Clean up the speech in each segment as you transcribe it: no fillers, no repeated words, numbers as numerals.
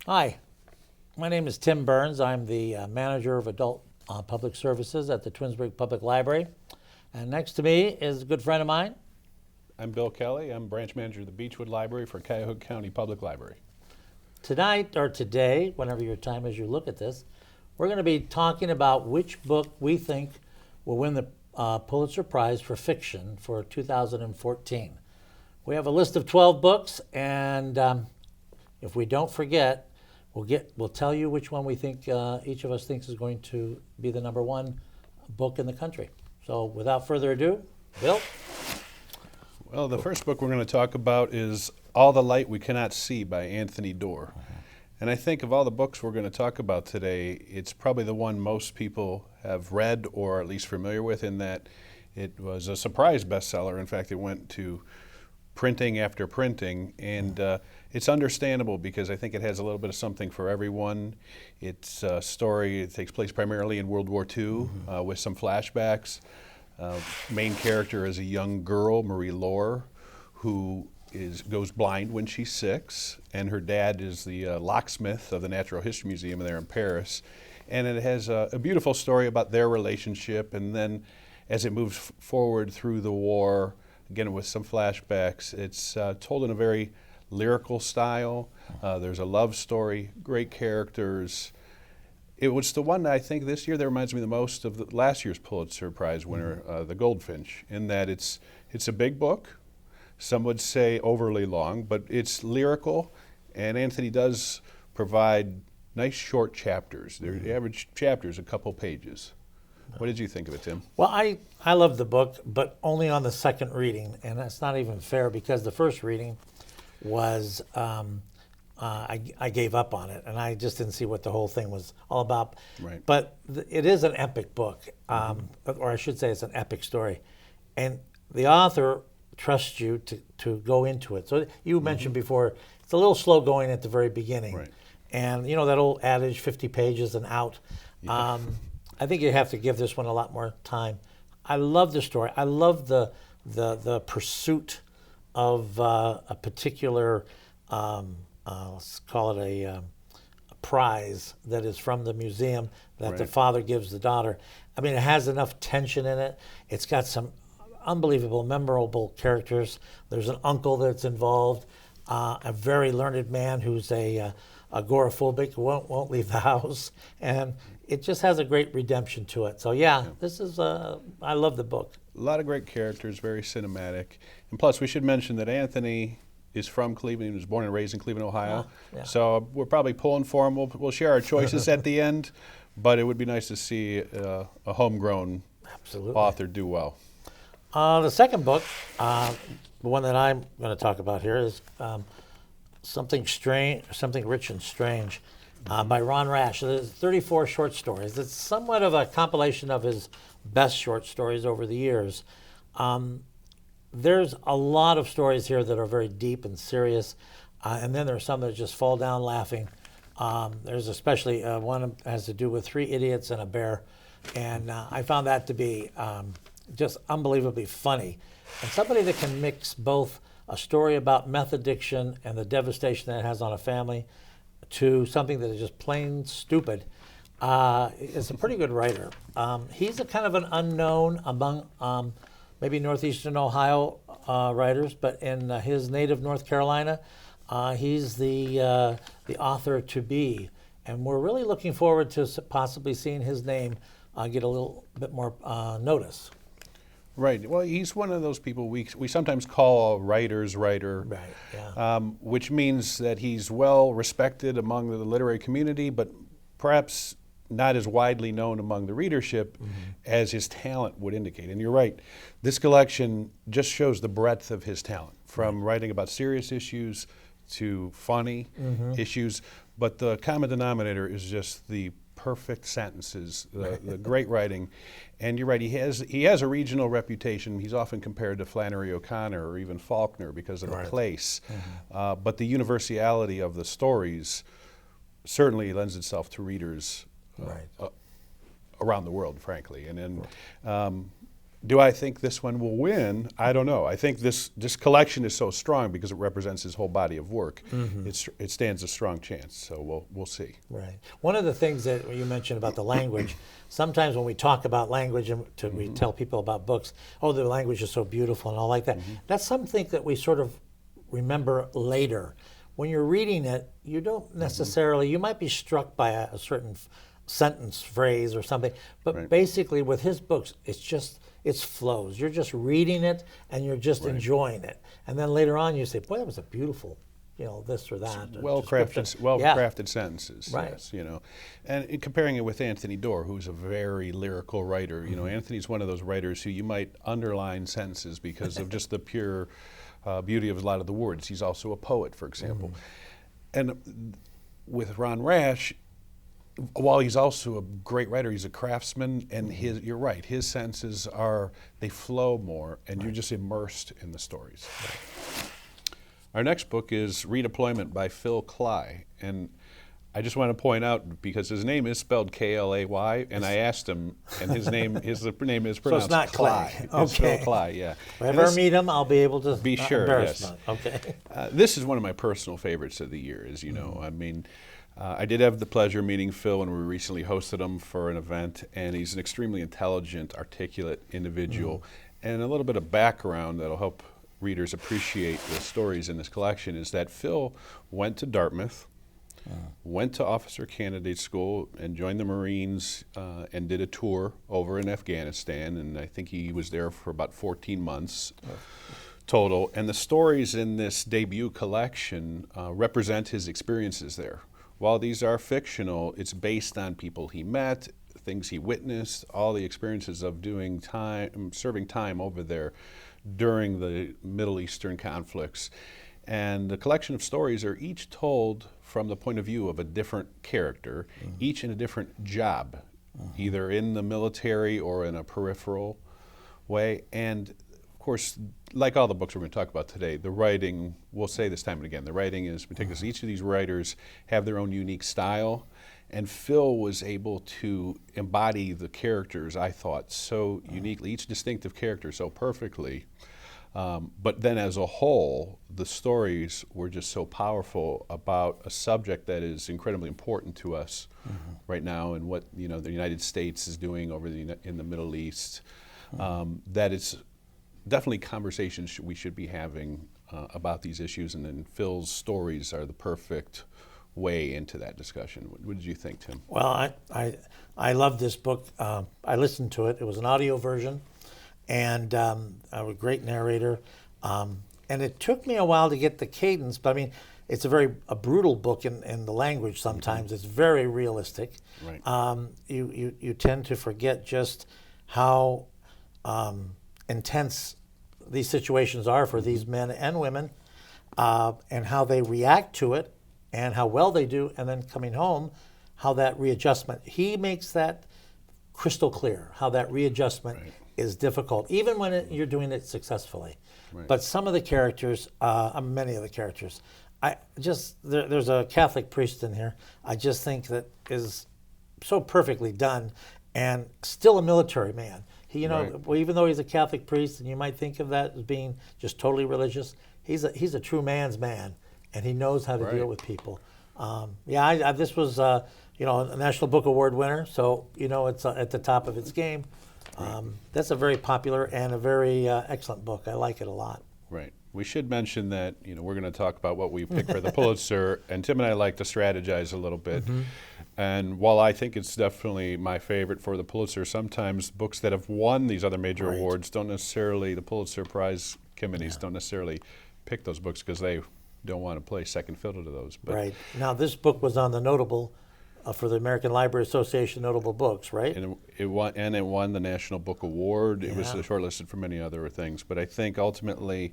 Hi, my name is Tim Burns. I'm the manager of adult public services at the Twinsburg Public Library. And next to me is a good friend of mine. I'm Bill Kelly. I'm branch manager of the Beechwood Library for Cuyahoga County Public Library. Tonight, or today, whenever your time is you look at this, we're going to be talking about which book we think will win the Pulitzer Prize for fiction for 2014. We have a list of 12 books, and if we don't forget, we'll tell you which one we think each of us thinks is going to be the number one book in the country. So without further ado, Bill? Well, the first book we're going to talk about is All the Light We Cannot See by Anthony Doerr. And I think of all the books we're going to talk about today, it's probably the one most people have read or at least familiar with, in that it was a surprise bestseller. In fact, it went to printing after printing, and it's understandable because I think it has a little bit of something for everyone. It's a story, it takes place primarily in World War II with some flashbacks. Main character is a young girl, Marie Lohr, who goes blind when she's 6, and her dad is the locksmith of the Natural History Museum there in Paris. And it has a beautiful story about their relationship, and then as it moves forward through the war, again with some flashbacks, it's told in a very lyrical style. There's a love story, great characters. It was the one that I think this year that reminds me the most of last year's Pulitzer Prize winner, The Goldfinch, in that it's a big book. Some would say overly long, but it's lyrical, and Anthony does provide nice short chapters. The average chapter is a couple pages. What did you think of it, Tim? Well, I love the book, but only on the second reading, and that's not even fair because the first reading was I gave up on it, and I just didn't see what the whole thing was all about. Right. But it is an epic book, or I should say it's an epic story, and the author trusts you to go into it. So you mentioned before, it's a little slow going at the very beginning. Right. And you know that old adage, 50 pages and out. Yeah. I think you have to give this one a lot more time. I love the story. I love the pursuit of a particular, let's call it a prize that is from the museum that the Right. father gives the daughter. I mean, it has enough tension in it. It's got some unbelievable, memorable characters. There's an uncle that's involved, a very learned man who's a agoraphobic, won't leave the house, and it just has a great redemption to it. So this is I love the book. A lot of great characters, very cinematic. And plus, we should mention that Anthony is from Cleveland. He was born and raised in Cleveland, Ohio. Yeah. So we're probably pulling for him. We'll share our choices at the end, but it would be nice to see a homegrown Absolutely. author do well. The second book, the one that I'm going to talk about here, is Something Rich and Strange by Ron Rash. There's 34 short stories. It's somewhat of a compilation of his best short stories over the years. There's a lot of stories here that are very deep and serious, and then there's some that just fall down laughing. There's especially one that has to do with 3 idiots and a bear, and I found that to be just unbelievably funny. And somebody that can mix both a story about meth addiction and the devastation that it has on a family to something that is just plain stupid is a pretty good writer. He's a kind of an unknown among maybe Northeastern Ohio writers, but in his native North Carolina, he's the author to be. And we're really looking forward to possibly seeing his name get a little bit more notice. Right. Well, he's one of those people we sometimes call a writer's writer, Right, yeah. which means that he's well respected among the literary community, but perhaps not as widely known among the readership as his talent would indicate. And you're right. This collection just shows the breadth of his talent, from writing about serious issues to funny issues. But the common denominator is just the perfect sentences, the great writing. And you're right, he has a regional reputation. He's often compared to Flannery O'Connor or even Faulkner because of the place. But the universality of the stories certainly lends itself to readers around the world, frankly. And then Do I think this one will win? I don't know. I think this collection is so strong because it represents his whole body of work. It stands a strong chance. So we'll see. Right. One of the things that you mentioned about the language, sometimes when we talk about language and we tell people about books, oh, the language is so beautiful and all like that. That's something that we sort of remember later. When you're reading it, you don't necessarily, you might be struck by a certain sentence, phrase, or something, but basically with his books, it flows. You're just reading it and you're just enjoying it. And then later on you say, boy, that was a beautiful, this or that. Well-crafted sentences. Right. Yes, And in comparing it with Anthony Doerr, who's a very lyrical writer, Anthony's one of those writers who you might underline sentences because of just the pure beauty of a lot of the words. He's also a poet, for example. And with Ron Rash, while he's also a great writer, he's a craftsman, and you're right, his sentences they flow more, and you're just immersed in the stories. Our next book is Redeployment by Phil Klay, and I just want to point out, because his name is spelled K-L-A-Y, and I asked him, and his name is pronounced so it's not Klay. Okay. It's Phil Klay, yeah. If I ever meet him, I'll be able to be sure, yes. Okay. This is one of my personal favorites of the year, as you know. I mean, I did have the pleasure of meeting Phil when we recently hosted him for an event, and he's an extremely intelligent, articulate individual. And a little bit of background that'll help readers appreciate the stories in this collection is that Phil went to Dartmouth, went to officer candidate school, and joined the Marines and did a tour over in Afghanistan, and I think he was there for about 14 months. Total. And the stories in this debut collection represent his experiences there. While these are fictional, it's based on people he met, things he witnessed, all the experiences of serving time over there during the Middle Eastern conflicts. And the collection of stories are each told from the point of view of a different character, each in a different job, either in the military or in a peripheral way. And of course, like all the books we're going to talk about today, the writing, we'll say this time and again, the writing is meticulous. Each of these writers have their own unique style, and Phil was able to embody the characters, I thought, so uniquely, each distinctive character so perfectly. But then as a whole, the stories were just so powerful about a subject that is incredibly important to us right now, and what the United States is doing over in the Middle East, that it's definitely conversations we should be having about these issues, and then Phil's stories are the perfect way into that discussion. What did you think, Tim? Well, I love this book. I listened to it. It was an audio version, and a great narrator. And it took me a while to get the cadence, but I mean, it's a brutal book in the language sometimes. It's very realistic. Right. You tend to forget just how intense these situations are for these men and women, and how they react to it, and how well they do, and then coming home, how that readjustment, he makes that crystal clear, how that readjustment is difficult, even when you're doing it successfully. But some of the characters, many of the characters, there's a Catholic priest in here, I just think that is so perfectly done, and still a military man. He, well, even though he's a Catholic priest, and you might think of that as being just totally religious, he's a true man's man, and he knows how to deal with people. This was a National Book Award winner, so it's at the top of its game. That's a very popular and a very excellent book. I like it a lot. Right. We should mention that we're going to talk about what we picked for the Pulitzer, and Tim and I like to strategize a little bit. And while I think it's definitely my favorite for the Pulitzer, sometimes books that have won these other major awards don't necessarily, the Pulitzer Prize committees don't necessarily pick those books because they don't want to play second fiddle to those. But right. Now, this book was on the notable, for the American Library Association notable books, right? And it won the National Book Award. It was shortlisted for many other things. But I think ultimately,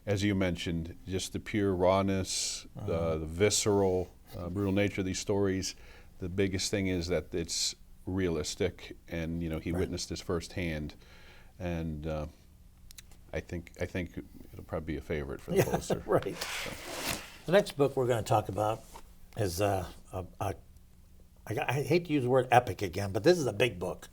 as you mentioned, just the pure rawness, the visceral, brutal nature of these stories. The biggest thing is that it's realistic, and he witnessed this firsthand, and I think it'll probably be a favorite for the Pulitzer. Right. So. The next book we're going to talk about is a I hate to use the word epic again, but this is a big book.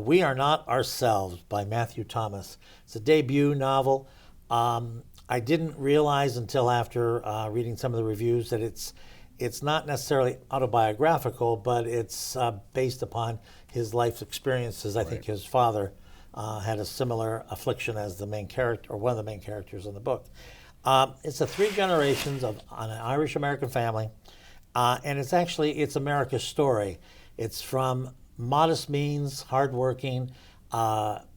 We Are Not Ourselves by Matthew Thomas. It's a debut novel. I didn't realize until after reading some of the reviews that it's not necessarily autobiographical, but it's based upon his life's experiences. I think his father had a similar affliction as the main character, or one of the main characters in the book. It's a 3 generations of an Irish-American family, and it's America's story. It's from modest means, hardworking,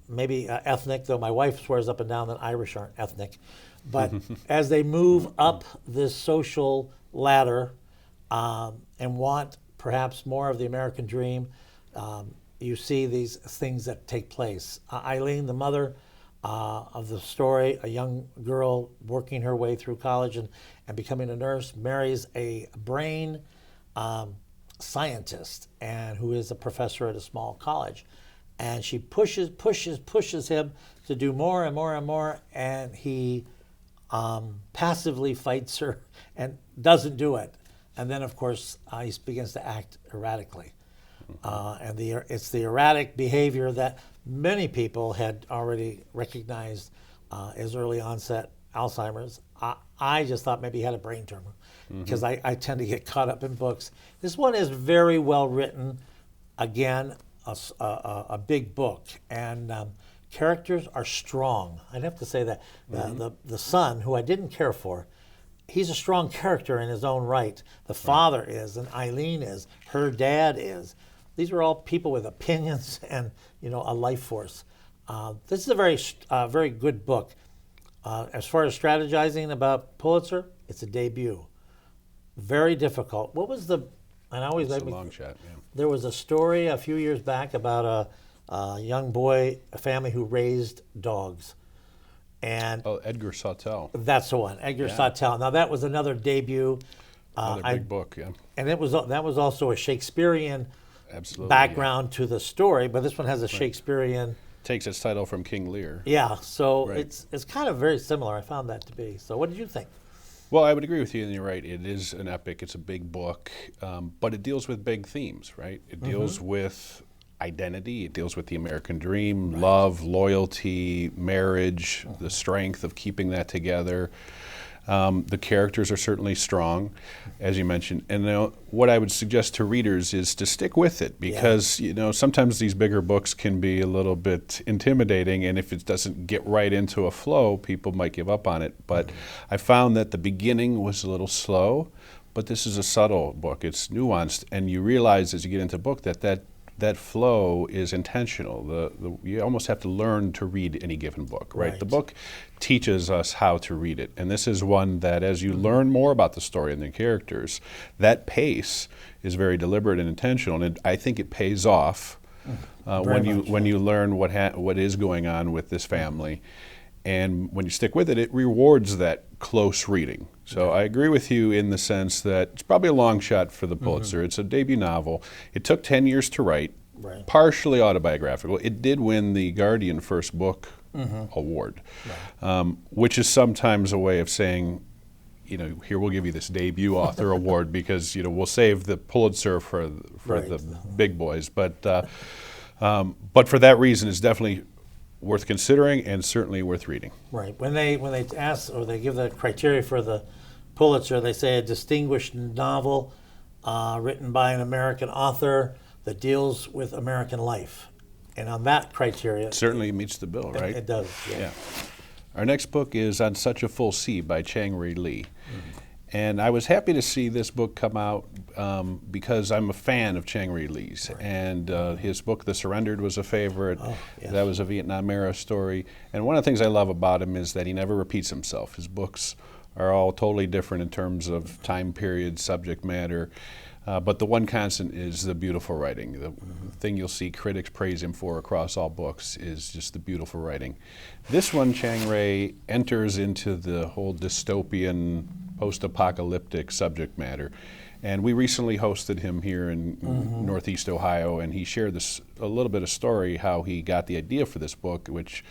maybe ethnic, though my wife swears up and down that Irish aren't ethnic. But as they move up this social ladder and want perhaps more of the American dream, you see these things that take place. Eileen, the mother of the story, a young girl working her way through college and becoming a nurse, marries a brain scientist and who is a professor at a small college. And she pushes him to do more and more and more, and he passively fights her and doesn't do it. And then, of course, he begins to act erratically. And it's the erratic behavior that many people had already recognized as early onset Alzheimer's. I just thought maybe he had a brain tumor because I tend to get caught up in books. This one is very well written. Again, a big book, and characters are strong. I'd have to say that. The son, who I didn't care for, he's a strong character in his own right. The father is, and Eileen is, her dad is. These are all people with opinions and a life force. This is a very good book. As far as strategizing about Pulitzer, it's a debut. Very difficult. What was the? And I always It's a long shot. Yeah. There was a story a few years back about a young boy, a family who raised dogs. And Edgar Sawtelle. That's the one, Edgar Sawtelle. Now that was another debut. Another big book, yeah. And that was also a Shakespearean background to the story, but this one has a Shakespearean. Takes its title from King Lear. Yeah, so it's kind of very similar. I found that to be. So what did you think? Well, I would agree with you, and you're right. It is an epic. It's a big book, but it deals with big themes, right? It deals with identity. It deals with the American dream, love, loyalty, marriage, the strength of keeping that together. The characters are certainly strong, as you mentioned. And what I would suggest to readers is to stick with it because, sometimes these bigger books can be a little bit intimidating, and if it doesn't get right into a flow, people might give up on it. But I found that the beginning was a little slow, but this is a subtle book. It's nuanced, and you realize as you get into the book that flow is intentional. You almost have to learn to read any given book, right? The book teaches us how to read it. And this is one that as you learn more about the story and the characters, that pace is very deliberate and intentional. And I think it pays off when you learn what is going on with this family. And when you stick with it, it rewards that close reading. So I agree with you in the sense that it's probably a long shot for the Pulitzer. It's a debut novel. It took 10 years to write, partially autobiographical. It did win the Guardian First Book Award, which is sometimes a way of saying, here we'll give you this debut author award because, we'll save the Pulitzer for the big boys. But for that reason, it's definitely worth considering and certainly worth reading. Right. When they ask or they give the criteria for the Pulitzer, they say a distinguished novel written by an American author that deals with American life. And on that criteria, it certainly meets the bill, right? It does. Yeah. Our next book is On Such a Full Sea by Chang-Rae Lee. And I was happy to see this book come out because I'm a fan of Chang-Rae Lee's. And his book, The Surrendered, was a favorite. That was a Vietnam era story. And one of the things I love about him is that he never repeats himself. His books are all totally different in terms of time period, subject matter. But the one constant is the beautiful writing. The thing you'll see critics praise him for across all books is just the beautiful writing. This one, Chang-Rae enters into the whole dystopian, post-apocalyptic subject matter. And we recently hosted him here in Northeast Ohio, and he shared a little bit of story how he got the idea for this book, which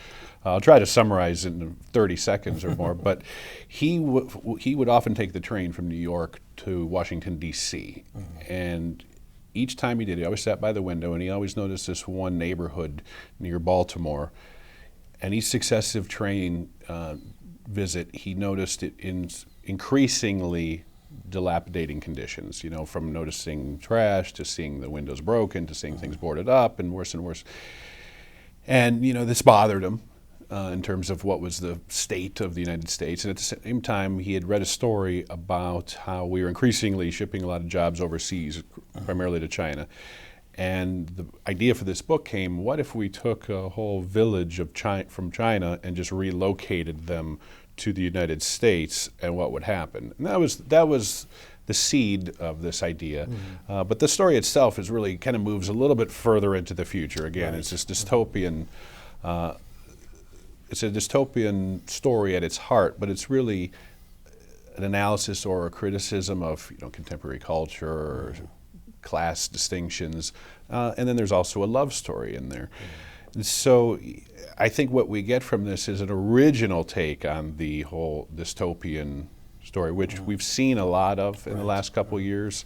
I'll try to summarize in 30 seconds or more. But he would often take the train from New York to Washington, D.C. And each time he did, he always sat by the window, and he always noticed this one neighborhood near Baltimore. And each successive train visit, he noticed it in increasingly dilapidating conditions, from noticing trash to seeing the windows broken to seeing things boarded up and worse and worse. And, this bothered him in terms of what was the state of the United States. And at the same time, he had read a story about how we were increasingly shipping a lot of jobs overseas, primarily to China. And the idea for this book came, what if we took a whole village from China and just relocated them to the United States, and what would happen? And that was the seed of this idea. But the story itself is really kind of moves a little bit further into the future. Again, it's this dystopian, it's a dystopian story at its heart, but it's really an analysis or a criticism of contemporary culture or class distinctions, and then there's also a love story in there. And so I think what we get from this is an original take on the whole dystopian story, which we've seen a lot of in the last couple of years.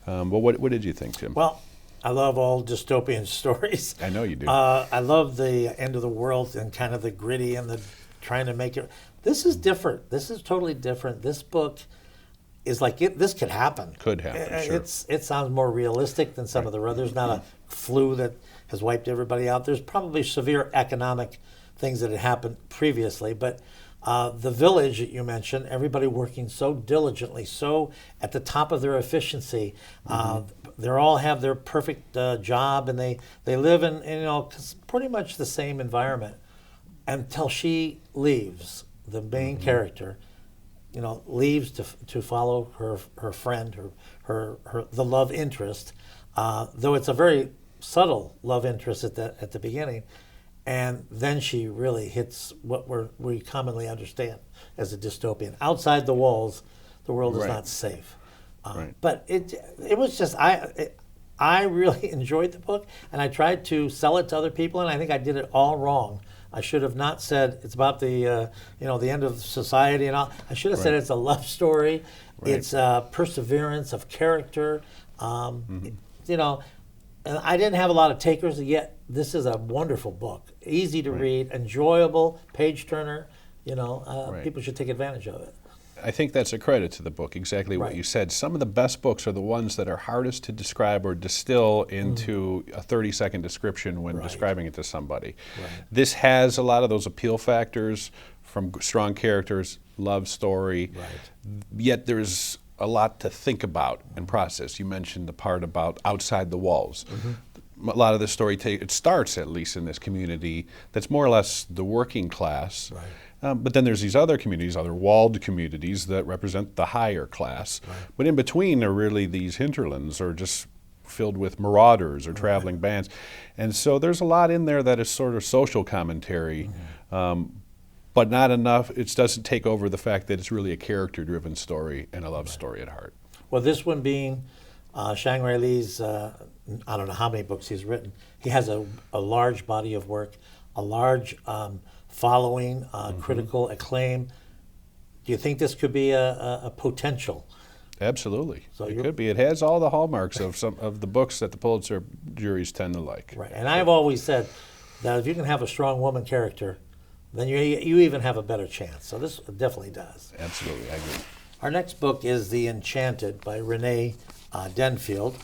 But what did you think, Tim? Well, I love all dystopian stories. I know you do. I love the end of the world and kind of the gritty and the trying to make it. This is different. This is totally different. This book is like this could happen. Could happen, sure. It sounds more realistic than some of the others. There's not a flu that has wiped everybody out. There's probably severe economic things that had happened previously, but the village that you mentioned, everybody working so diligently, so at the top of their efficiency. They all have their perfect job, and they live in pretty much the same environment until she leaves. The main character, leaves to follow her friend, her the love interest, though it's a very subtle love interest at the beginning, and then she really hits what we commonly understand as a dystopian. Outside the walls, the world is not safe. But it was just I really enjoyed the book, and I tried to sell it to other people, and I think I did it all wrong. I should have not said it's about the the end of society and all. I should have said it's a love story. It's perseverance of character. And I didn't have a lot of takers, yet this is a wonderful book. Easy to read, enjoyable, page turner. People should take advantage of it. I think that's a credit to the book, exactly what you said. Some of the best books are the ones that are hardest to describe or distill into a 30-second description when describing it to somebody. This has a lot of those appeal factors from strong characters, love story, yet there's a lot to think about and process. You mentioned the part about outside the walls. A lot of the story, it starts at least in this community that's more or less the working class. But then there's these other communities, other walled communities that represent the higher class. But in between are really these hinterlands or just filled with marauders or traveling bands. And so there's a lot in there that is sort of social commentary, but not enough. It doesn't take over the fact that it's really a character-driven story and a love story at heart. Well, this one being Shangri Lee's, I don't know how many books he's written. He has a large body of work, a large following, critical acclaim. Do you think this could be a potential? Absolutely. So it could be. It has all the hallmarks of some of the books that the Pulitzer juries tend to like. And I've always said that if you can have a strong woman character, then you even have a better chance. So this definitely does. Absolutely, I agree. Our next book is The Enchanted by Renee Denfield.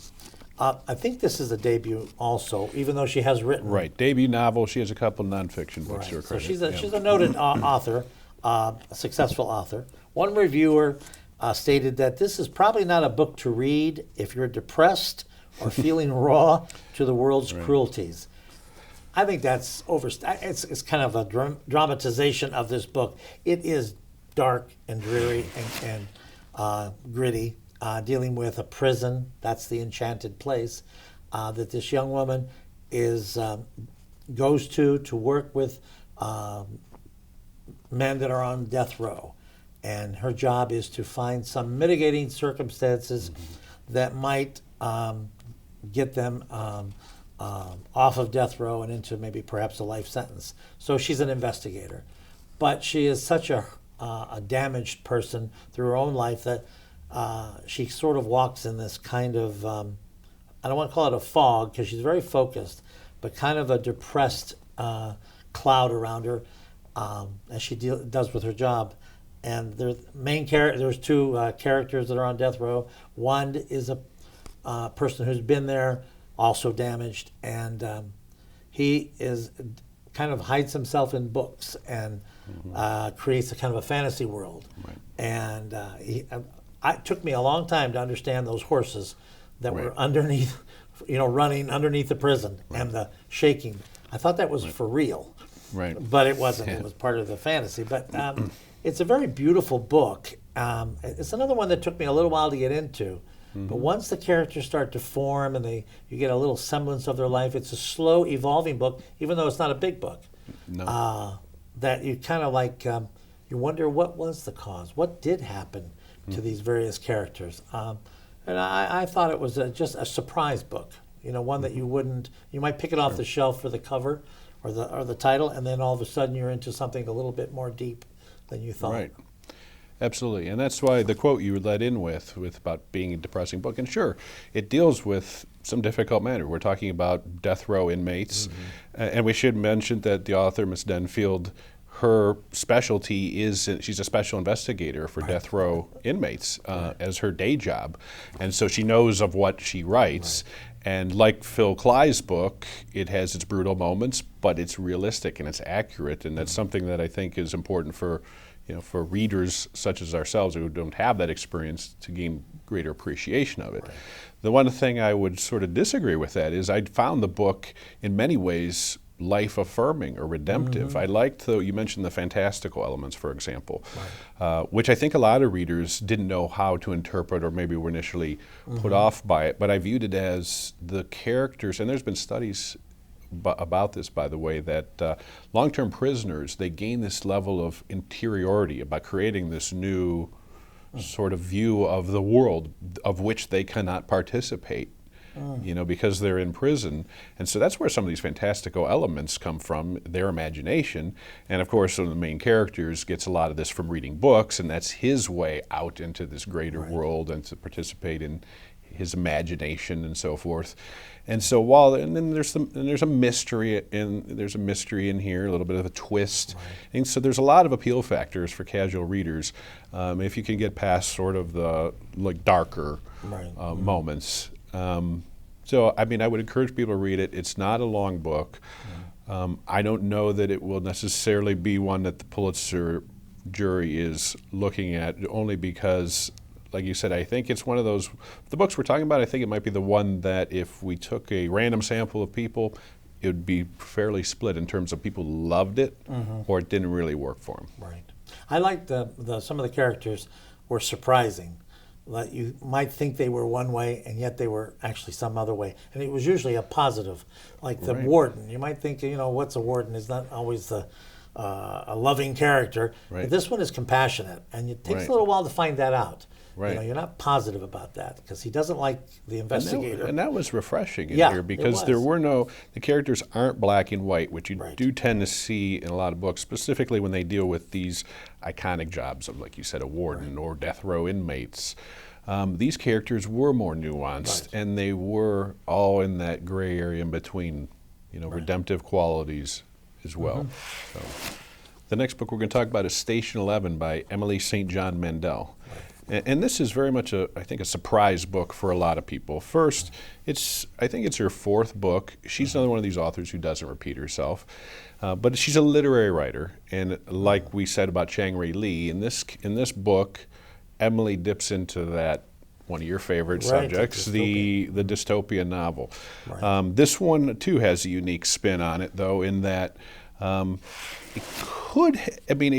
I think this is a debut also, even though she has written. Debut novel. She has a couple nonfiction books to her So credit. she's a noted author, a successful author. One reviewer stated that this is probably not a book to read if you're depressed or feeling raw to the world's cruelties. I think that's it's kind of a dramatization of this book. It is dark and dreary and gritty, dealing with a prison. That's the enchanted place that this young woman goes to work with men that are on death row. And her job is to find some mitigating circumstances that might get them off of death row and into maybe perhaps a life sentence. So she's an investigator. But she is such a damaged person through her own life that she sort of walks in this kind of I don't want to call it a fog because she's very focused, but kind of a depressed cloud around her as she does with her job. And there's two characters that are on death row. One is a person who's been there, also damaged, and he is kind of hides himself in books and creates a kind of a fantasy world. Right. And it took me a long time to understand those horses that were underneath, running underneath the prison and the shaking. I thought that was for real, but it wasn't. It was part of the fantasy. But it's a very beautiful book. It's another one that took me a little while to get into. But once the characters start to form and you get a little semblance of their life, it's a slow evolving book, even though it's not a big book. No. That you kind of like, you wonder what was the cause? What did happen to these various characters? And I thought it was just a surprise book. One that you might pick it off the shelf for the cover or the title, and then all of a sudden you're into something a little bit more deep than you thought. Right. Absolutely. And that's why the quote you led in with about being a depressing book, and sure, it deals with some difficult matter. We're talking about death row inmates, and we should mention that the author, Miss Denfield, her specialty is she's a special investigator for death row inmates as her day job. And so she knows of what she writes. And like Phil Cly's book, it has its brutal moments, but it's realistic and it's accurate. And that's something that I think is important for readers such as ourselves who don't have that experience to gain greater appreciation of it. Right. The one thing I would sort of disagree with that is I found the book in many ways life-affirming or redemptive. I liked, you mentioned the fantastical elements, for example, which I think a lot of readers didn't know how to interpret or maybe were initially put off by it, but I viewed it as the characters, and there's been studies about this, by the way, that long-term prisoners, they gain this level of interiority by creating this new sort of view of the world of which they cannot participate. Because they're in prison. And so that's where some of these fantastical elements come from, their imagination. And of course, one of the main characters gets a lot of this from reading books, and that's his way out into this greater world and to participate in his imagination and so forth. And so there's a mystery in here, a little bit of a twist. And so there's a lot of appeal factors for casual readers if you can get past sort of the darker moments. So, I mean, I would encourage people to read it. It's not a long book. I don't know that it will necessarily be one that the Pulitzer jury is looking at, only because, like you said, I think it's one of those, the books we're talking about, I think it might be the one that if we took a random sample of people, it would be fairly split in terms of people who loved it or it didn't really work for them. Right. I liked some of the characters were surprising. That you might think they were one way, and yet they were actually some other way. And it was usually a positive, like the warden. You might think, what's a warden is not always a loving character. Right. But this one is compassionate, and it takes a little while to find that out. Right. You're not positive about that because he doesn't like the investigator. And that was refreshing in here because the characters aren't black and white, which you do tend to see in a lot of books, specifically when they deal with these iconic jobs of, like you said, a warden or death row inmates. These characters were more nuanced, and they were all in that gray area in between, redemptive qualities as well. So, the next book we're going to talk about is Station 11 by Emily St. John Mandel. And this is very much, I think, a surprise book for a lot of people. First, I think it's her fourth book. She's another one of these authors who doesn't repeat herself. But she's a literary writer. And like we said about Chang-Rae Lee, in this book, Emily dips into that, one of your favorite subjects, the dystopian novel. Right. This one, too, has a unique spin on it, though, in that it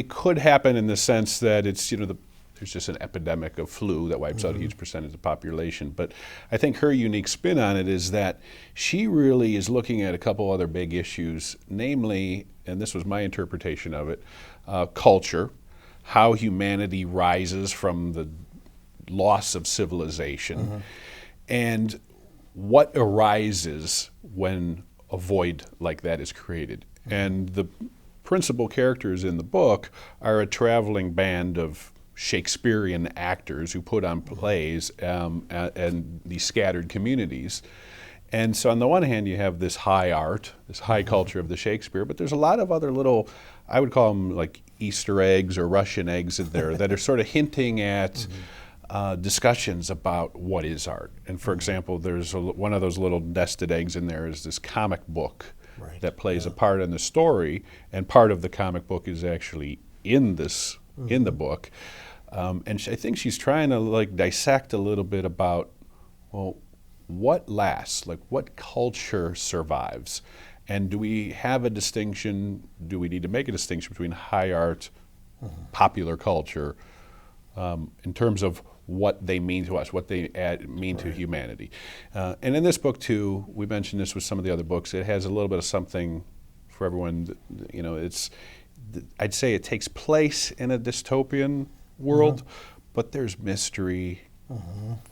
could happen in the sense that it's, there's just an epidemic of flu that wipes out a huge percentage of the population. But I think her unique spin on it is that she really is looking at a couple other big issues, namely, and this was my interpretation of it, culture, how humanity rises from the loss of civilization, and what arises when a void like that is created. And the principal characters in the book are a traveling band of Shakespearean actors who put on plays and these scattered communities. And so on the one hand, you have this high art, this high culture of the Shakespeare, but there's a lot of other little, I would call them like Easter eggs or Russian eggs in there that are sort of hinting at discussions about what is art. And for example, there's one of those little nested eggs in there is this comic book that plays a part in the story, and part of the comic book is actually in this in the book. And I think she's trying to like dissect a little bit about, well, what lasts, like what culture survives, and do we have a distinction? Do we need to make a distinction between high art, popular culture, in terms of what they mean to us, what they mean to humanity? And in this book too, we mentioned this with some of the other books. It has a little bit of something for everyone. You know, I'd say it takes place in a dystopian world, but there's mystery.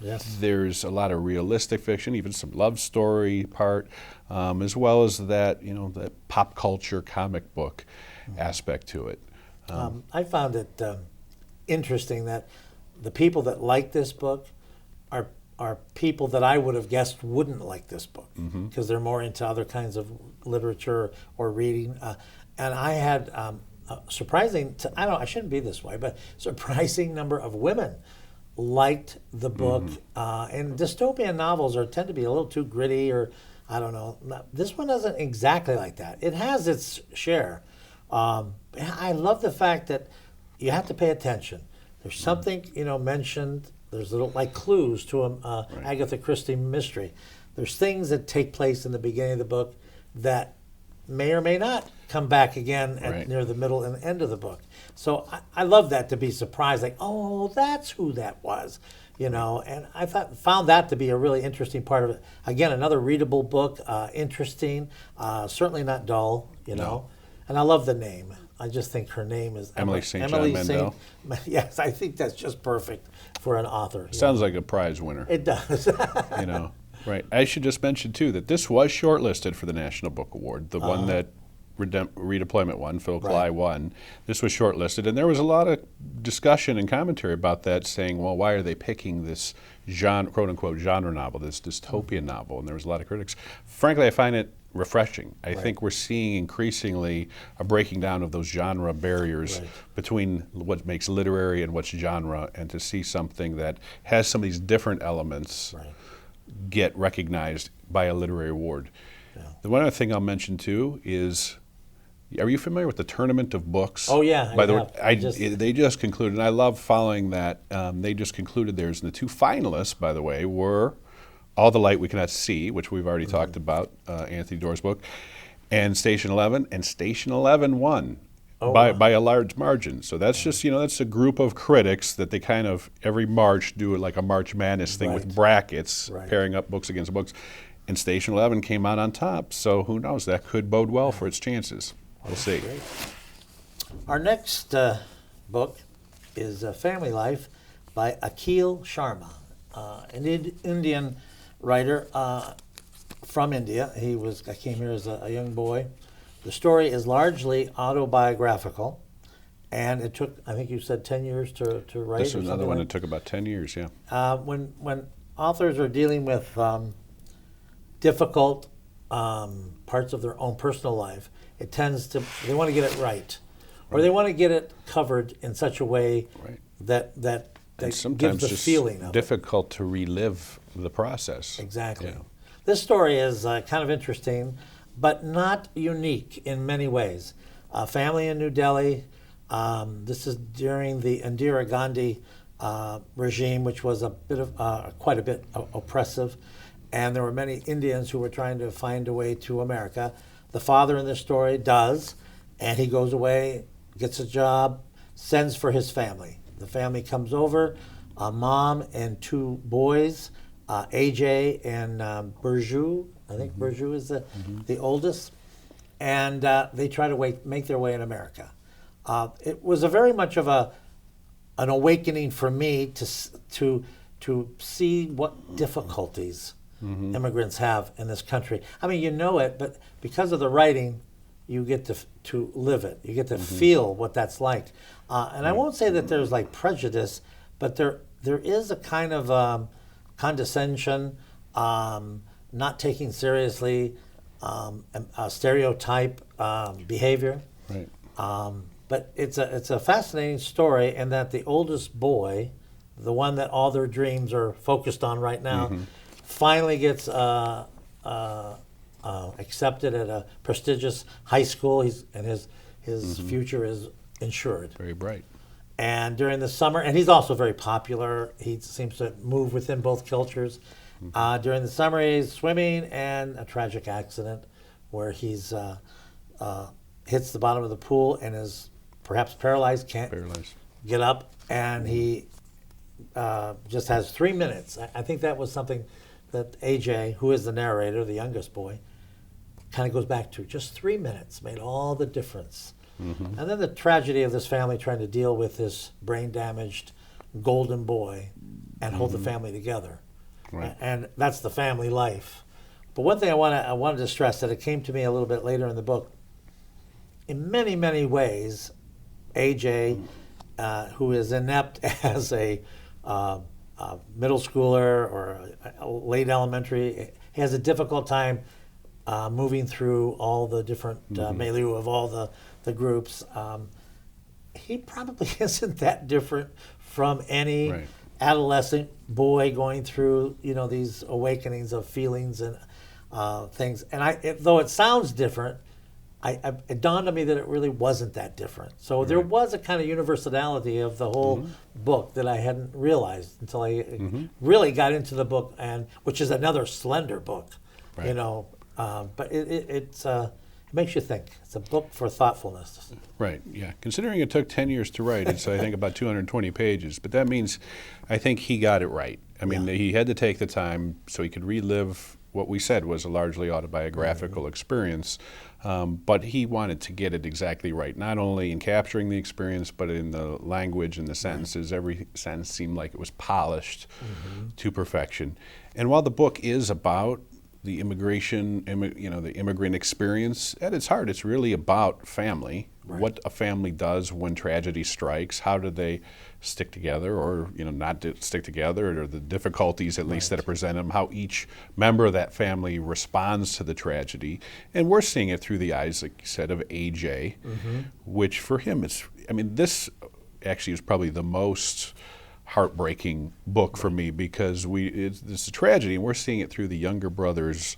Yes. There's a lot of realistic fiction, even some love story part, as well as that, you know, that pop culture comic book aspect to it. I found it interesting that the people that like this book are people that I would have guessed wouldn't like this book because they're more into other kinds of literature or reading. And I had a surprising, I shouldn't be this way, but surprising number of women liked the book. And dystopian novels tend to be a little too gritty, or I don't know. This one isn't exactly like that. It has its share. I love the fact that you have to pay attention. There's something, you know, mentioned. There's little like clues to a Agatha Christie mystery. There's things that take place in the beginning of the book that may or may not come back again near the middle and end of the book. So I love that, to be surprised, like, oh, that's who that was, you know. And I found that to be a really interesting part of it. Again, another readable book, interesting, certainly not dull, you know. And I love the name. I just think her name is Emily St. John Mandel. Yes, I think that's just perfect for an author. Sounds like a prize winner. It does. You know, right. I should just mention too that this was shortlisted for the National Book Award, the one that Redeployment won, Phil Kly won. This was shortlisted, and there was a lot of discussion and commentary about that, saying, well, why are they picking this genre, quote unquote genre novel, this dystopian novel? And there was a lot of critics. Frankly, I find it refreshing. I think we're seeing increasingly a breaking down of those genre barriers between what makes literary and what's genre, and to see something that has some of these different elements get recognized by a literary award. The one other thing I'll mention too is, are you familiar with the Tournament of Books? Oh yeah. By the way, they just concluded, and I love following that. They just concluded theirs, and the two finalists, by the way, were All the Light We Cannot See, which we've already talked about, Anthony Doerr's book, and Station 11. And Station 11 won by a large margin. So that's just, you know, that's a group of critics that they kind of every March do like a March Madness thing with brackets, pairing up books against books. And Station 11 came out on top. So who knows? That could bode well for its chances. We'll see. Great. Our next book is Family Life by Akhil Sharma, an Indian writer from India. I came here as a young boy. The story is largely autobiographical, and it took, I think you said, 10 years to write. This is another one that took about 10 years, When authors are dealing with difficult parts of their own personal life, it tends to, they want to get it right, or they want to get it covered in such a way that gives the feeling of difficult to relive the process. Exactly. Yeah. This story is kind of interesting, but not unique in many ways. Family in New Delhi. This is during the Indira Gandhi regime, which was quite a bit oppressive, and there were many Indians who were trying to find a way to America. The father in this story does, and he goes away, gets a job, sends for his family. The family comes over, a mom and two boys, AJ and Burju. I think Burju is the oldest, and they try to make their way in America. It was very much of an awakening for me to see what difficulties immigrants have in this country. I mean, you know it, but because of the writing, you get to live it. You get to feel what that's like. And I won't say that there's like prejudice, but there is a kind of condescension, not taking seriously, a stereotype behavior. Right. But it's a fascinating story in that the oldest boy, the one that all their dreams are focused on right now, finally gets accepted at a prestigious high school. His future is ensured. Very bright. And during the summer, and he's also very popular. He seems to move within both cultures. During the summer, he's swimming, and a tragic accident where he's hits the bottom of the pool and is perhaps paralyzed, can't get up, and he just has 3 minutes. I think that was something that AJ, who is the narrator, the youngest boy, kind of goes back to. Just 3 minutes made all the difference. And then the tragedy of this family trying to deal with this brain-damaged golden boy and hold the family together. Right. And that's the family life. But one thing I wanted to stress, that it came to me a little bit later in the book. In many, many ways, AJ, who is inept as a middle schooler or a late elementary, he has a difficult time moving through all the different milieu of all the groups. He probably isn't that different from any adolescent boy going through, these awakenings of feelings and things. And though it sounds different, it dawned on me that it really wasn't that different. So there was a kind of universality of the whole book that I hadn't realized until I really got into the book, and which is another slender book, but it makes you think. It's a book for thoughtfulness. Right, yeah. Considering it took 10 years to write, it's, I think, about 220 pages. But that means I think he got it right. I mean, he had to take the time so he could relive what we said was a largely autobiographical experience. But he wanted to get it exactly right, not only in capturing the experience, but in the language and the sentences. Every sentence seemed like it was polished to perfection. And while the book is about the the immigrant experience, at its heart, it's really about family. What a family does when tragedy strikes. How do they stick together, or not stick together, or the difficulties at least that are presented them. How each member of that family responds to the tragedy, and we're seeing it through the eyes, like you said, of AJ, which for him is. I mean, this actually is probably the most heartbreaking book for me, because it's a tragedy and we're seeing it through the younger brother's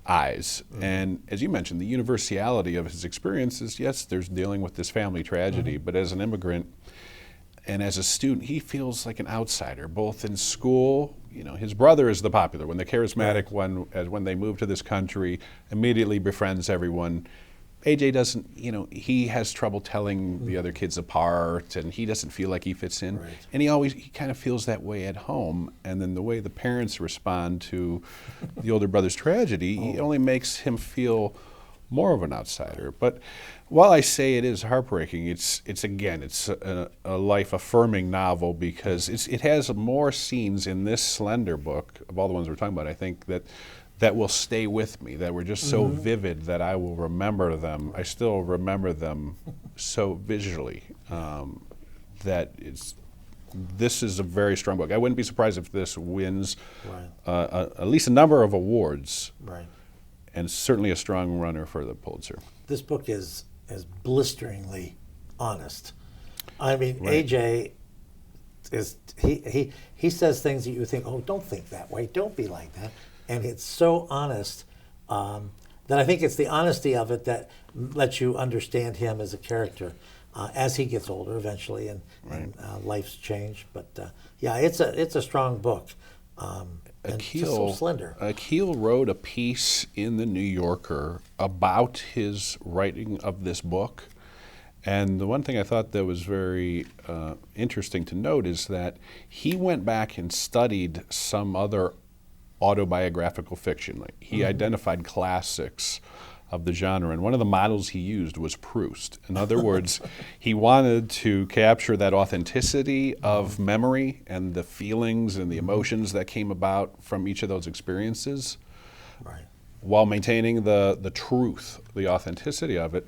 eyes. And as you mentioned, the universality of his experiences, yes, there's dealing with this family tragedy, but as an immigrant and as a student, he feels like an outsider, both in school. His brother is the popular one, the charismatic one, as when they move to this country, immediately befriends everyone. AJ doesn't, he has trouble telling the other kids apart, and he doesn't feel like he fits in. And he kind of feels that way at home. And then the way the parents respond to the older brother's tragedy, it only makes him feel more of an outsider. But while I say it is heartbreaking, it's a life-affirming novel, because it has more scenes in this slender book, of all the ones we're talking about, I think, that will stay with me, that were just so vivid that I will remember them. I still remember them so visually. This is a very strong book. I wouldn't be surprised if this wins at least a number of awards, and certainly a strong runner for the Pulitzer. This book is blisteringly honest. I mean, AJ is he says things that you think, oh, don't think that way, don't be like that. And it's so honest that I think it's the honesty of it that lets you understand him as a character as he gets older eventually, and life's changed. But it's a strong book. And just so slender. Akil wrote a piece in the New Yorker about his writing of this book. And the one thing I thought that was very interesting to note is that he went back and studied some other autobiographical fiction. He identified classics of the genre, and one of the models he used was Proust. In other words, he wanted to capture that authenticity of memory and the feelings and the emotions that came about from each of those experiences. while maintaining the truth, the authenticity of it.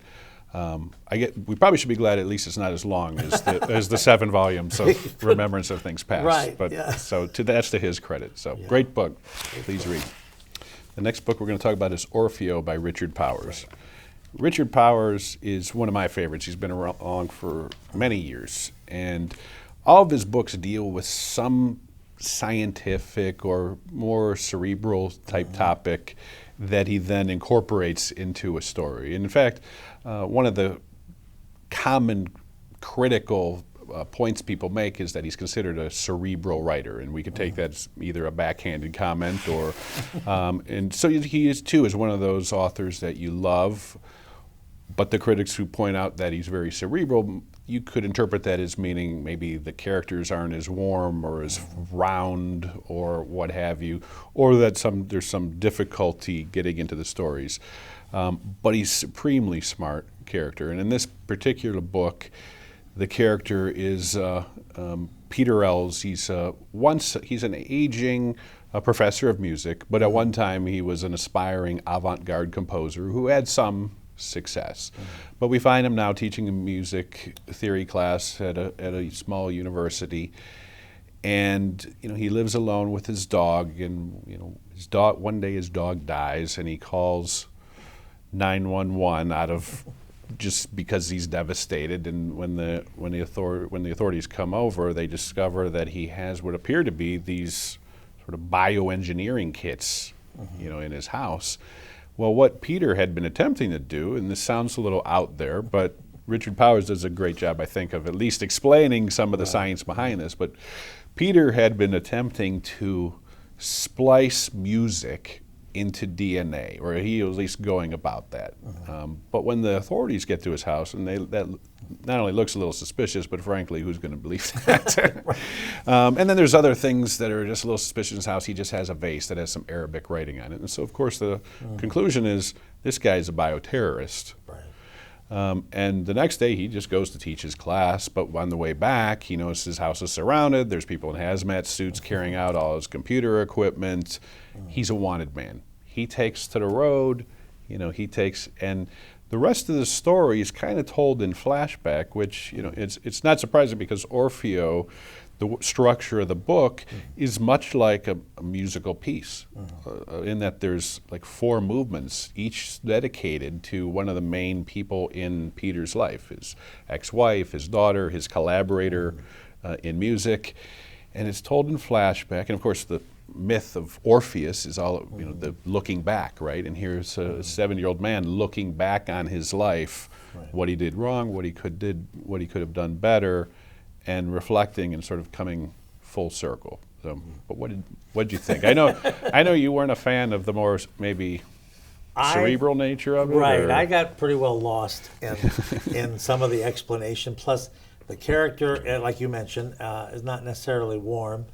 We probably should be glad at least it's not as long as as the 7 volumes of Remembrance of Things Past. Right, But yeah. so that's to his credit. So great book. Please read. The next book we're going to talk about is Orfeo by Richard Powers. Richard Powers is one of my favorites. He's been around for many years, and all of his books deal with some scientific or more cerebral type topic that he then incorporates into a story. And in fact, one of the common critical points people make is that he's considered a cerebral writer, and we could take that as either a backhanded comment or, and so he is too is one of those authors that you love, but the critics who point out that he's very cerebral, you could interpret that as meaning maybe the characters aren't as warm or as round or what have you, or that there's some difficulty getting into the stories. But he's supremely smart character, and in this particular book, the character is Peter Ells. He's an aging professor of music, but at one time he was an aspiring avant-garde composer who had some success. But we find him now teaching a music theory class at a small university, and he lives alone with his dog. And his dog, one day his dog dies, and he calls 911 out of just because he's devastated. And when the authorities come over, they discover that he has what appear to be these sort of bioengineering kits, in his house. Well, what Peter had been attempting to do, and this sounds a little out there, but Richard Powers does a great job, I think, of at least explaining some of the science behind this. But Peter had been attempting to splice music into DNA, or he was at least going about that. But when the authorities get to his house, and that not only looks a little suspicious, but frankly, who's going to believe that? And then there's other things that are just a little suspicious in his house. He just has a vase that has some Arabic writing on it. And so, of course, the conclusion is this guy's a bioterrorist. Right. And the next day, he just goes to teach his class. But on the way back, he notices his house is surrounded. There's people in hazmat suits carrying out all his computer equipment. He's a wanted man. He takes to the road, and the rest of the story is kind of told in flashback, which, it's not surprising because Orfeo, the structure of the book, is much like a musical piece, in that there's like 4 movements, each dedicated to one of the main people in Peter's life, his ex-wife, his daughter, his collaborator in music, and it's told in flashback. And of course, the myth of Orpheus is all the looking back, right? And here's a 7-year-old man looking back on his life, what he did wrong, what he could have done better, and reflecting and sort of coming full circle. So, but what did you think? I know you weren't a fan of the more maybe cerebral nature of it. Right, or? I got pretty well lost in some of the explanation. Plus, the character, like you mentioned, is not necessarily warm.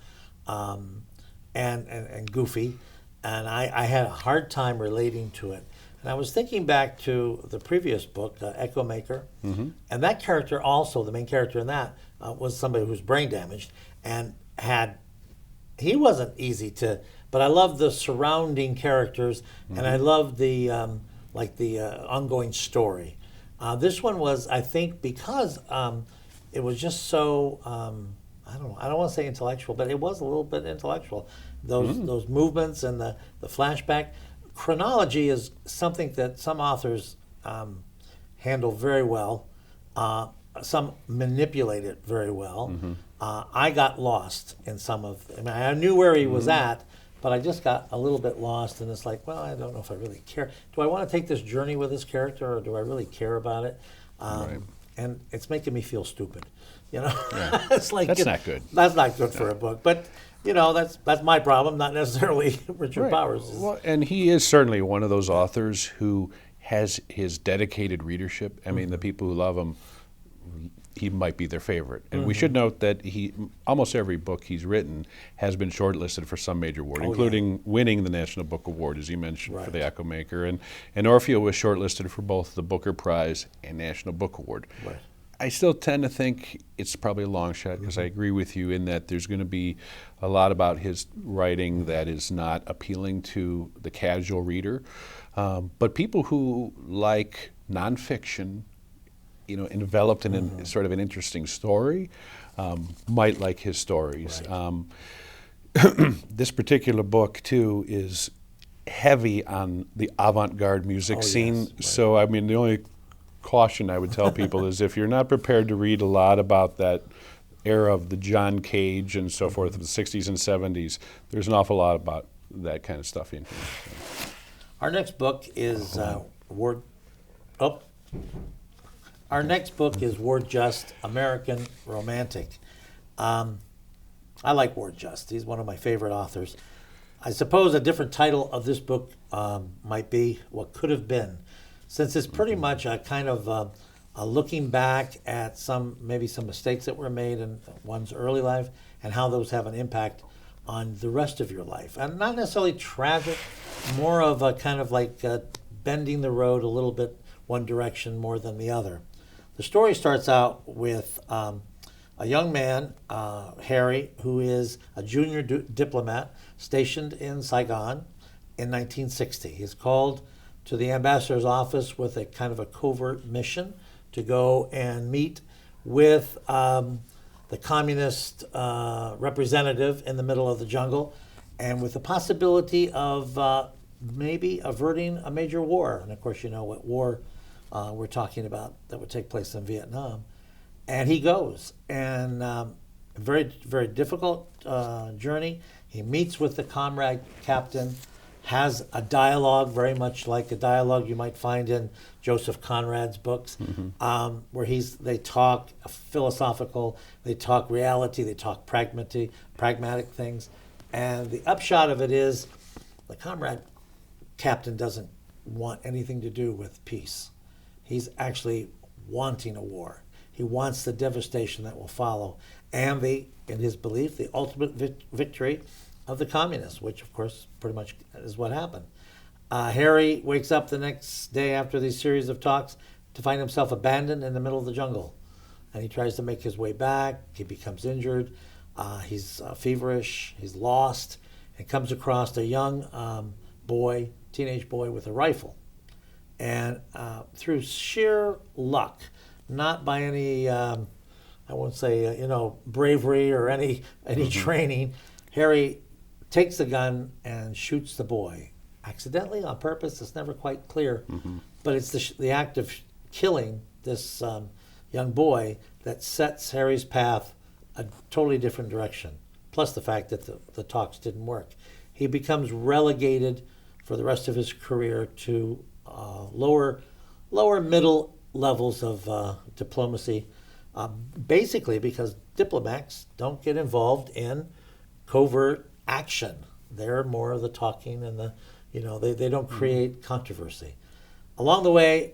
And goofy, and I had a hard time relating to it. And I was thinking back to the previous book, Echo Maker, and that character also, the main character in that, was somebody who was brain damaged, and he wasn't easy to, but I loved the surrounding characters, and I loved the ongoing story. This one was, I think, because it was just so, I don't want to say intellectual, but it was a little bit intellectual. Those movements and the flashback. Chronology is something that some authors handle very well. Some manipulate it very well. I got lost in I knew where he was at, but I just got a little bit lost, and it's like, well, I don't know if I really care. Do I want to take this journey with this character, or do I really care about it? Right. And it's making me feel stupid. Yeah. It's like That's not good. That's not good for a book. But that's my problem, not necessarily Richard Powers. Well, and he is certainly one of those authors who has his dedicated readership. I mean, the people who love him, he might be their favorite. And we should note that almost every book he's written has been shortlisted for some major award, including winning the National Book Award, as you mentioned, for The Echo Maker. And Orfeo was shortlisted for both the Booker Prize and National Book Award. Right. I still tend to think it's probably a long shot because I agree with you in that there's going to be a lot about his writing that is not appealing to the casual reader. But people who like nonfiction, enveloped in sort of an interesting story, might like his stories. Right. This particular book, too, is heavy on the avant-garde music scene. Yes, right. So, I mean, the only caution I would tell people is if you're not prepared to read a lot about that era of the John Cage and so forth of the 60s and 70s, there's an awful lot about that kind of stuff in here. Our next book is Ward. Oh, our next book is Ward Just, American Romantic. I like Ward Just. He's one of my favorite authors. I suppose a different title of this book might be What Could Have Been, since it's pretty much a kind of a looking back at maybe some mistakes that were made in one's early life and how those have an impact on the rest of your life. And not necessarily tragic, more of a kind of like bending the road a little bit one direction more than the other. The story starts out with a young man, Harry, who is a junior diplomat stationed in Saigon in 1960. He's called to the ambassador's office with a kind of a covert mission to go and meet with the communist representative in the middle of the jungle, and with the possibility of maybe averting a major war. And of course, you know what war we're talking about that would take place in Vietnam. And he goes, and very, very difficult journey. He meets with the comrade captain, has a dialogue very much like a dialogue you might find in Joseph Conrad's books, where they talk philosophical, they talk reality, they talk pragmatic things. And the upshot of it is the comrade captain doesn't want anything to do with peace. He's actually wanting a war. He wants the devastation that will follow, and in his belief, the ultimate victory of the communists, which of course pretty much is what happened. Harry wakes up the next day after these series of talks to find himself abandoned in the middle of the jungle. And he tries to make his way back. He becomes injured. He's feverish. He's lost. And comes across a young teenage boy with a rifle. And through sheer luck, not by any, I won't say, bravery or any training, Harry takes the gun and shoots the boy. Accidentally, on purpose, it's never quite clear. But it's the act of killing this young boy that sets Harry's path a totally different direction. Plus the fact that the talks didn't work. He becomes relegated for the rest of his career to lower middle levels of diplomacy, basically because diplomats don't get involved in covert action. They're more of the talking and they don't create controversy. Along the way,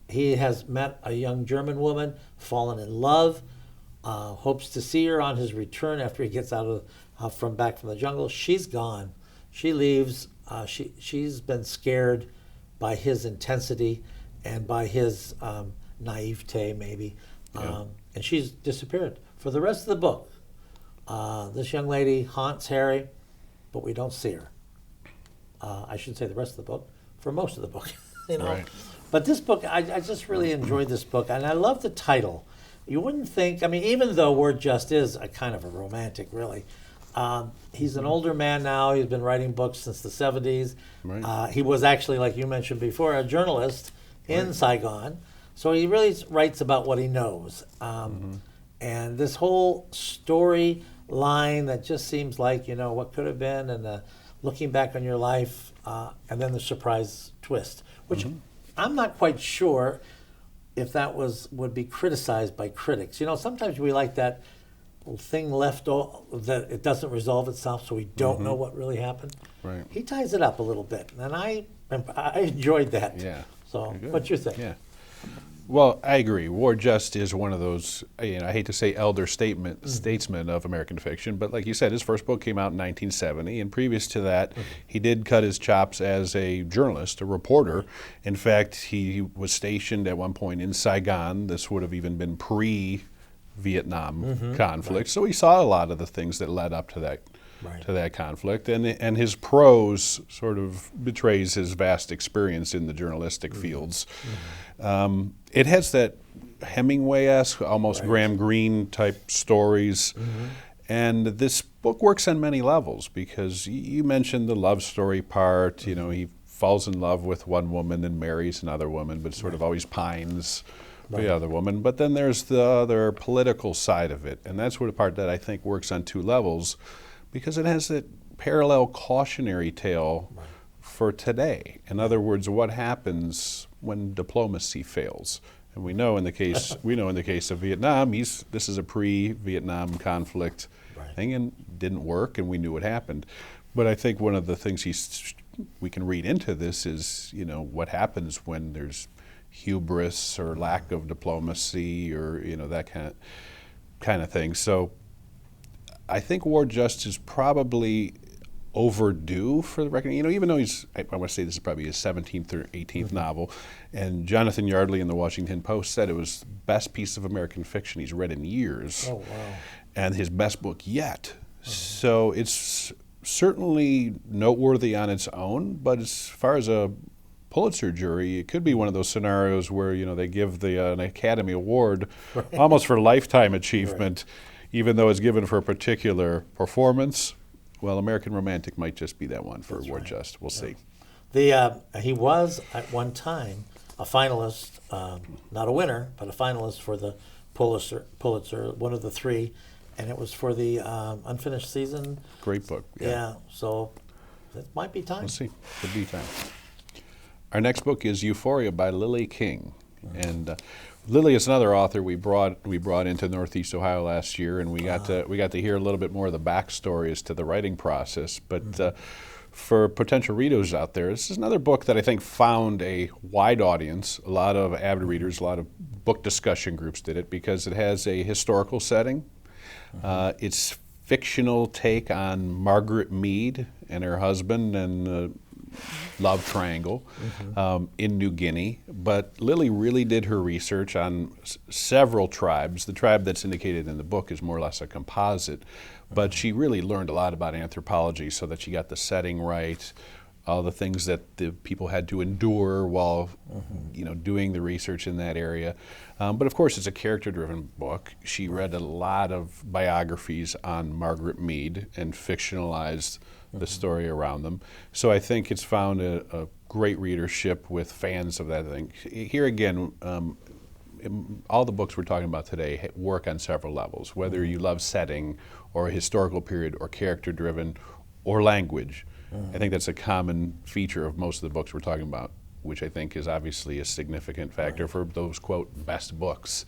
he has met a young German woman, fallen in love, hopes to see her on his return after he gets back from the jungle. She's gone. She leaves. She's been scared by his intensity and by his naivete, maybe. And she's disappeared. For the rest of the book, this young lady haunts Harry, but we don't see her. I shouldn't say the rest of the book, for most of the book. Right. But this book, I just really enjoyed this book, and I love the title. You wouldn't think, even though Ward Just is a kind of a romantic, really, he's an older man now. He's been writing books since the 70s. Right. He was actually, like you mentioned before, a journalist in Saigon. So he really writes about what he knows. And this whole story line that just seems like, what could have been, and looking back on your life, and then the surprise twist, which I'm not quite sure if that would be criticized by critics. Sometimes we like that thing left that it doesn't resolve itself, so we don't know what really happened. Right. He ties it up a little bit, and I enjoyed that. Yeah. So, Good. what you think? Yeah. Well, I agree. Ward Just is one of those, I hate to say elder statesmen of American fiction, but like you said, his first book came out in 1970, and previous to that, he did cut his chops as a journalist, a reporter. In fact, he was stationed at one point in Saigon. This would have even been pre-Vietnam conflict, so he saw a lot of the things that led up to that. To that conflict, and his prose sort of betrays his vast experience in the journalistic fields. It has that Hemingway-esque, almost Graham Greene type stories, and this book works on many levels because you mentioned the love story part. He falls in love with one woman and marries another woman, but sort of always pines for the other woman. But then there's the other political side of it, and that's the part that I think works on two levels, because it has that parallel cautionary tale for today. In other words, what happens when diplomacy fails? And we know in the case of Vietnam, this is a pre-Vietnam conflict thing, and didn't work, and we knew what happened. But I think one of the things we can read into this is, what happens when there's hubris or lack of diplomacy, or that kind of thing. So I think Ward Just is probably overdue for the reckoning. Even though I want to say this is probably his 17th or 18th novel, and Jonathan Yardley in the Washington Post said it was the best piece of American fiction he's read in years. Oh, wow. And his best book yet. So it's certainly noteworthy on its own, but as far as a Pulitzer jury, it could be one of those scenarios where they give an Academy Award almost for lifetime achievement. Even though it's given for a particular performance. Well, American Romantic might just be that one for Ward Just. We'll see. He was at one time a finalist, not a winner, but a finalist for the Pulitzer, one of the three, and it was for the Unfinished Season. Great book. Yeah, so it might be time. We'll see. Could be time. Our next book is Euphoria by Lily King, and Lily is another author we brought into Northeast Ohio last year, and we got to hear a little bit more of the backstory as to the writing process. But for potential readers out there, this is another book that I think found a wide audience. A lot of avid readers, a lot of book discussion groups did it because it has a historical setting. It's fictional take on Margaret Mead and her husband and love triangle in New Guinea. But Lily really did her research on several tribes. The tribe that's indicated in the book is more or less a composite, but she really learned a lot about anthropology so that she got the setting right, all the things that the people had to endure while doing the research in that area. But of course, it's a character-driven book. She read a lot of biographies on Margaret Mead and fictionalized the story around them. So I think it's found a great readership with fans of that thing. Here again, all the books we're talking about today work on several levels, whether you love setting or a historical period or character-driven or language. I think that's a common feature of most of the books we're talking about, which I think is obviously a significant factor for those, quote, best books.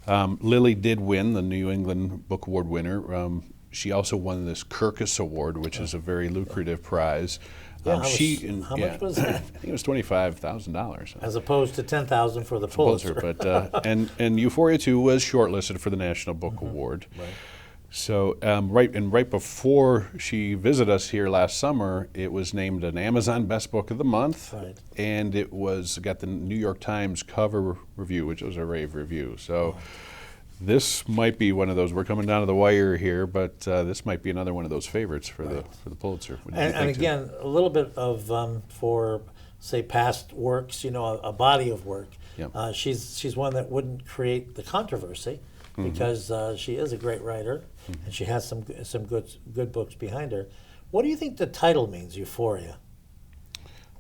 Lily did win the New England Book Award winner. She also won this Kirkus Award, which is a very lucrative prize. How much was that? I think it was $25,000. As opposed to $10,000 for the Pulitzer. But and Euphoria 2 was shortlisted for the National Book Award. Right. So right before she visited us here last summer, it was named an Amazon Best Book of the Month, and it got the New York Times cover review, which was a rave review. So this might be one of those. We're coming down to the wire here, but this might be another one of those favorites for the Pulitzer. And again, a little bit of for say past works, a body of work. Yep. She's one that wouldn't create the controversy because she is a great writer and she has some good books behind her. What do you think the title means, Euphoria?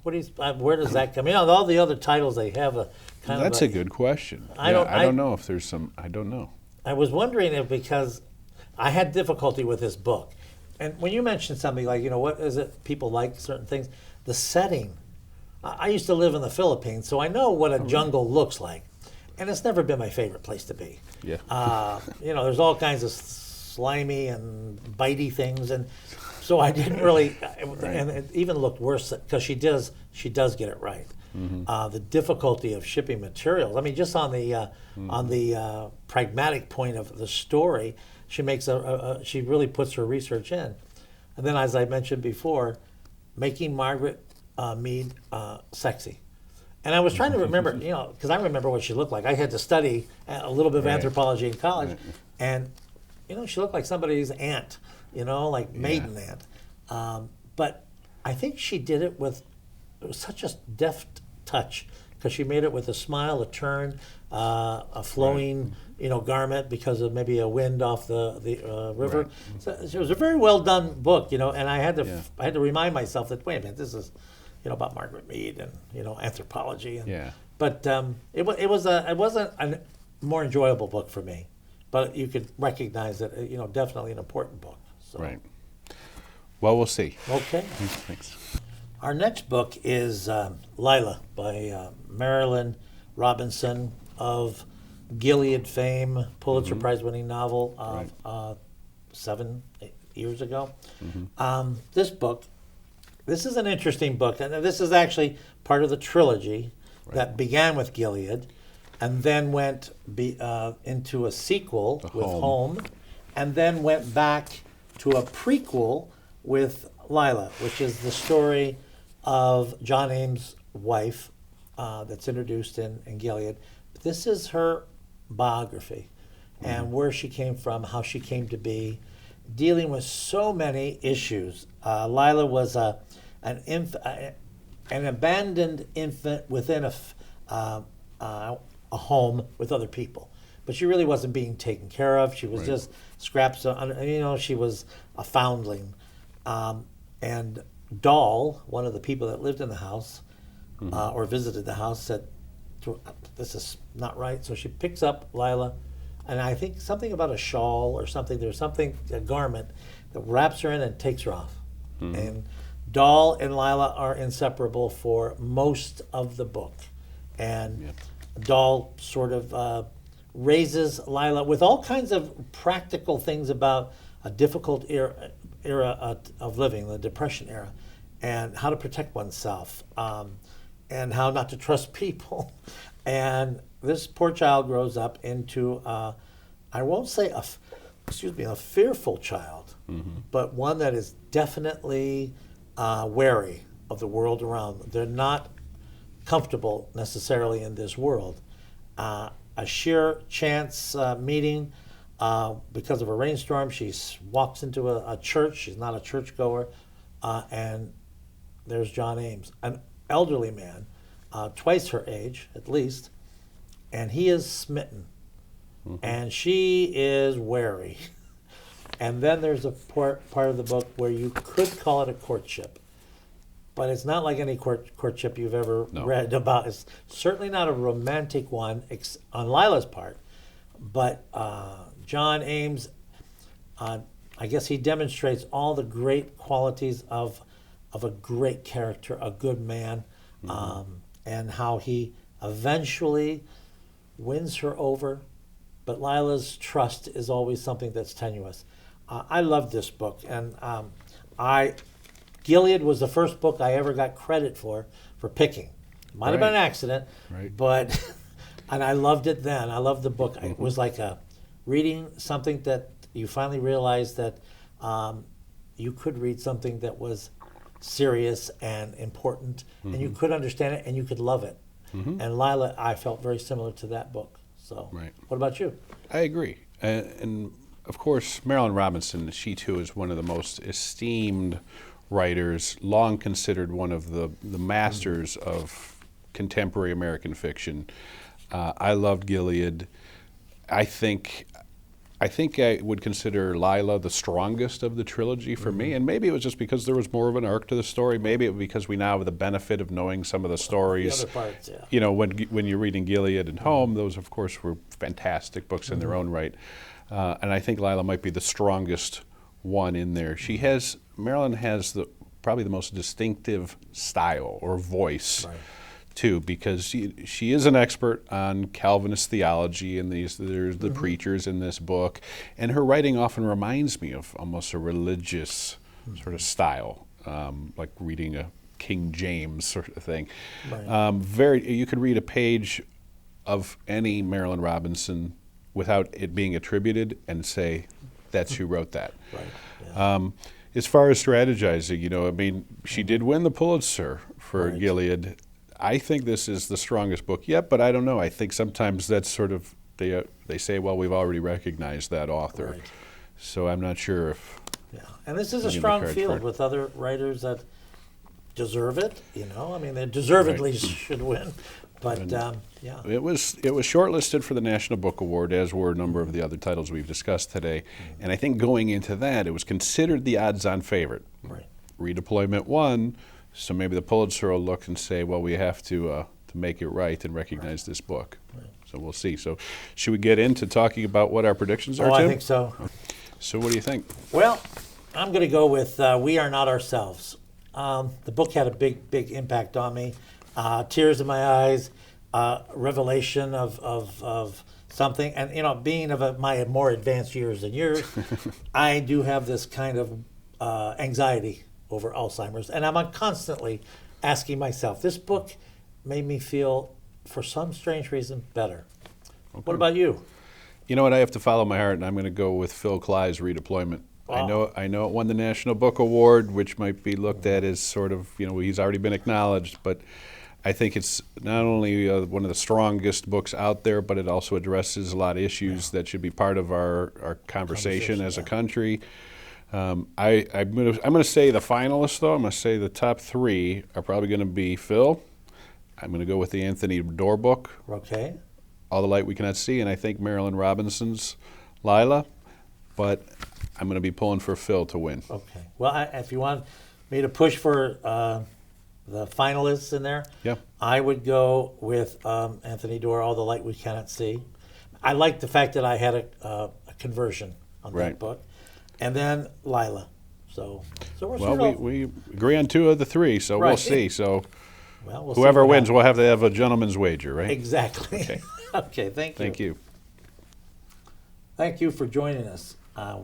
Where does that come? All the other titles they have a kind of. That's a good question. I don't know if there's some. I don't know. I was wondering if because I had difficulty with this book, and when you mentioned something like what is it people like certain things, the setting. I used to live in the Philippines, so I know what a jungle looks like, and it's never been my favorite place to be. Yeah. There's all kinds of slimy and bitey things, and so I didn't really. And it even looked worse because she does get it right. the difficulty of shipping materials. I mean, just on the pragmatic point of the story, she makes she really puts her research in. And then, as I mentioned before, making Margaret Mead sexy. And I was trying to remember, because I remember what she looked like. I had to study a little bit of anthropology in college, and she looked like somebody's aunt, like maiden aunt. But I think she did it with such a deft touch, because she made it with a smile, a turn, a flowing, garment because of maybe a wind off the river. Right. So it was a very well done book, and I had to remind myself that, wait a minute, this is about Margaret Mead and anthropology. And, but it wasn't a more enjoyable book for me, but you could recognize that definitely an important book. So. Right. Well, we'll see. Okay. Thanks. Our next book is Lila by Marilyn Robinson of Gilead fame, Pulitzer Prize-winning novel of 7-8 years ago. This is an interesting book, and this is actually part of the trilogy that began with Gilead and then went into a sequel with Home, and then went back to a prequel with Lila, which is the story of John Ames' wife that's introduced in Gilead. This is her biography and where she came from, how she came to be, dealing with so many issues. Lila was an abandoned infant within a home with other people, but she really wasn't being taken care of. She was just scraps of, she was a foundling. And Dahl, one of the people that lived in the house or visited the house, said, this is not right. So she picks up Lila, and I think something about a shawl or something. There's something, a garment, that wraps her in and takes her off. And Dahl and Lila are inseparable for most of the book. And Dahl sort of raises Lila with all kinds of practical things about a difficult era of living, the Depression era, and how to protect oneself, and how not to trust people. And this poor child grows up into, I won't say a fearful child, but one that is definitely wary of the world around them. They're not comfortable necessarily in this world. A sheer chance meeting, because of a rainstorm, she walks into a church. She's not a churchgoer, and there's John Ames, an elderly man, twice her age at least, and he is smitten, and she is wary. And then there's a part of the book where you could call it a courtship, but it's not like any courtship you've ever read about. It's certainly not a romantic one on Lila's part, but John Ames, I guess he demonstrates all the great qualities of a great character, a good man, and how he eventually wins her over. But Lila's trust is always something that's tenuous. I love this book, and Gilead was the first book I ever got credit for picking. Might have been an accident, but and I loved it then. I loved the book. It was like reading something that you finally realized that you could read something that was serious and important, and you could understand it and you could love it. And Lila, I felt very similar to that book. So, what about you? I agree. And of course, Marilyn Robinson, she too is one of the most esteemed writers, long considered one of the masters of contemporary American fiction. I loved Gilead. I think I would consider Lila the strongest of the trilogy for me, and maybe it was just because there was more of an arc to the story. Maybe it was because we now have the benefit of knowing some of the stories. The other parts, when you're reading Gilead and Home, those of course were fantastic books in their own right. And I think Lila might be the strongest one in there. Marilyn has probably the most distinctive style or voice. Too, because she is an expert on Calvinist theology, and there's the preachers in this book, and her writing often reminds me of almost a religious sort of style, like reading a King James sort of thing. Right. You could read a page of any Marilyn Robinson without it being attributed and say, that's who wrote that. Right. Yeah. As far as strategizing, I mean, she did win the Pulitzer for Right. Gilead. I think this is the strongest book yet, but I don't know. I think sometimes that's sort of, they say, well, we've already recognized that author. Right. So I'm not sure if. Yeah. And this is a Give me the strong card for field it. with other writers that deserve it. I mean, they deservedly should win. But yeah. It was shortlisted for the National Book Award, as were a number of the other titles we've discussed today. And I think going into that, it was considered the odds-on favorite. Right. Redeployment won, so maybe the Pulitzer will look and say, well, we have to make it right and recognize this book. Right. So we'll see. So should we get into talking about what our predictions are, Oh, Tim? I think so. So what do you think? Well, I'm going to go with We Are Not Ourselves. The book had a big impact on me. Tears in my eyes, revelation of something. And, being of my more advanced years than yours, I do have this kind of anxiety over Alzheimer's. And I'm constantly asking myself, this book made me feel, for some strange reason, better. Okay. What about you? You know what? I have to follow my heart, and I'm going to go with Phil Klei's Redeployment. Wow. I know it won the National Book Award, which might be looked at as sort of, he's already been acknowledged, but I think it's not only one of the strongest books out there, but it also addresses a lot of issues that should be part of our conversation as a country. I'm going to say the finalists, though. I'm going to say the top three are probably going to be Phil. I'm going to go with the Anthony Doerr book. Okay. All the Light We Cannot See, and I think Marilyn Robinson's Lila, but I'm going to be pulling for Phil to win. Okay. Well, if you want me to push for the finalists in there, Yeah. I would go with Anthony Doerr, All the Light We Cannot See. I like the fact that I had a conversion on Right. that book. And then Lila. So we're Well, sort of, we agree on two of the three, so we'll Right. see. So we'll see whoever what wins, happens. we'll have to have a gentleman's wager, right? Exactly. Okay. Okay, thank you. Thank you. Thank you for joining us.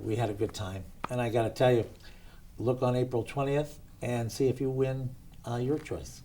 We had a good time. And I got to tell you, look on April 20th and see if you win your choice.